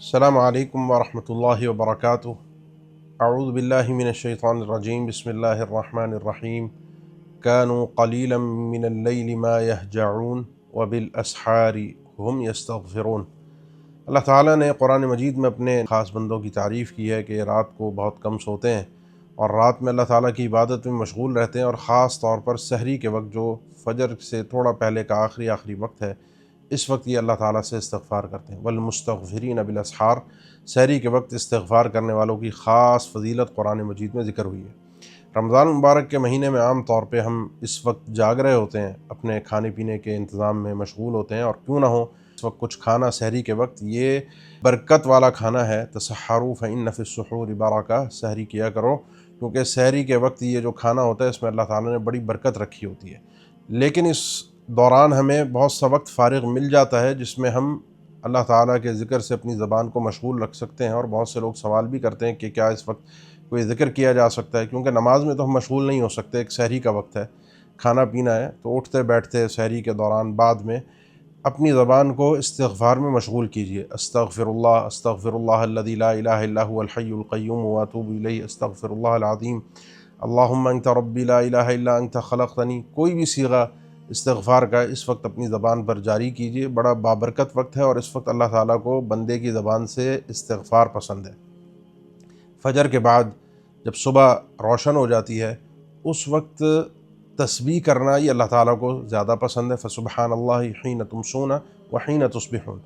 السلام علیکم ورحمۃ اللہ وبرکاتہ۔ اعوذ باللہ من الشیطان الرجیم، بسم اللہ الرحمن الرحیم۔ کانوا قلیلا من اللیل ما یہجعون وبالاسحار هم یستغفرون۔ اللہ تعالیٰ نے قرآن مجید میں اپنے خاص بندوں کی تعریف کی ہے کہ رات کو بہت کم سوتے ہیں اور رات میں اللہ تعالیٰ کی عبادت میں مشغول رہتے ہیں، اور خاص طور پر سحری کے وقت جو فجر سے تھوڑا پہلے کا آخری وقت ہے، اس وقت یہ اللہ تعالیٰ سے استغفار کرتے ہیں۔ والمستغفرین بالاسحار، سحری کے وقت استغفار کرنے والوں کی خاص فضیلت قرآن مجید میں ذکر ہوئی ہے۔ رمضان مبارک کے مہینے میں عام طور پہ ہم اس وقت جاگ رہے ہوتے ہیں، اپنے کھانے پینے کے انتظام میں مشغول ہوتے ہیں، اور کیوں نہ ہو اس وقت کچھ کھانا سحری کے وقت یہ برکت والا کھانا ہے۔ تسحروا فإن فی السحور برکہ، سحری کیا کرو کیونکہ سحری کے وقت یہ جو کھانا ہوتا ہے اس میں اللہ تعالیٰ نے بڑی برکت رکھی ہوتی ہے۔ لیکن اس دوران ہمیں بہت سا وقت فارغ مل جاتا ہے جس میں ہم اللہ تعالیٰ کے ذکر سے اپنی زبان کو مشغول رکھ سکتے ہیں، اور بہت سے لوگ سوال بھی کرتے ہیں کہ کیا اس وقت کوئی ذکر کیا جا سکتا ہے، کیونکہ نماز میں تو ہم مشغول نہیں ہو سکتے، ایک سحری کا وقت ہے، کھانا پینا ہے، تو اٹھتے بیٹھتے سحری کے دوران بعد میں اپنی زبان کو استغفار میں مشغول کیجیے۔ استغفر اللہ الذی لا الہ الا هو الحی القیوم واتوب الیہ، استغفر اللہ العظیم، اللہم انت ربی لا الہ الا انت خلقتنی۔ کوئی بھی صیغہ استغفار کا اس وقت اپنی زبان پر جاری کیجیے، بڑا بابرکت وقت ہے، اور اس وقت اللہ تعالیٰ کو بندے کی زبان سے استغفار پسند ہے۔ فجر کے بعد جب صبح روشن ہو جاتی ہے اس وقت تسبیح کرنا یہ اللہ تعالیٰ کو زیادہ پسند ہے۔ فسبحان اللہ حین تمسون وحین تصبحون۔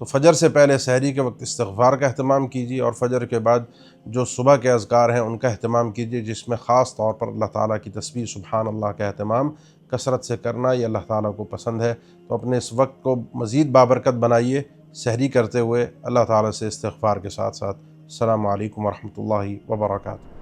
تو فجر سے پہلے سحری کے وقت استغفار کا اہتمام کیجیے، اور فجر کے بعد جو صبح کے اذکار ہیں ان کا اہتمام کیجیے، جس میں خاص طور پر اللہ تعالیٰ کی تسبیح سبحان اللہ کا اہتمام کثرت سے کرنا یہ اللہ تعالیٰ کو پسند ہے۔ تو اپنے اس وقت کو مزید بابرکت بنائیے سحری کرتے ہوئے اللہ تعالیٰ سے استغفار کے ساتھ ساتھ۔ السلام علیکم ورحمۃ اللہ وبرکاتہ۔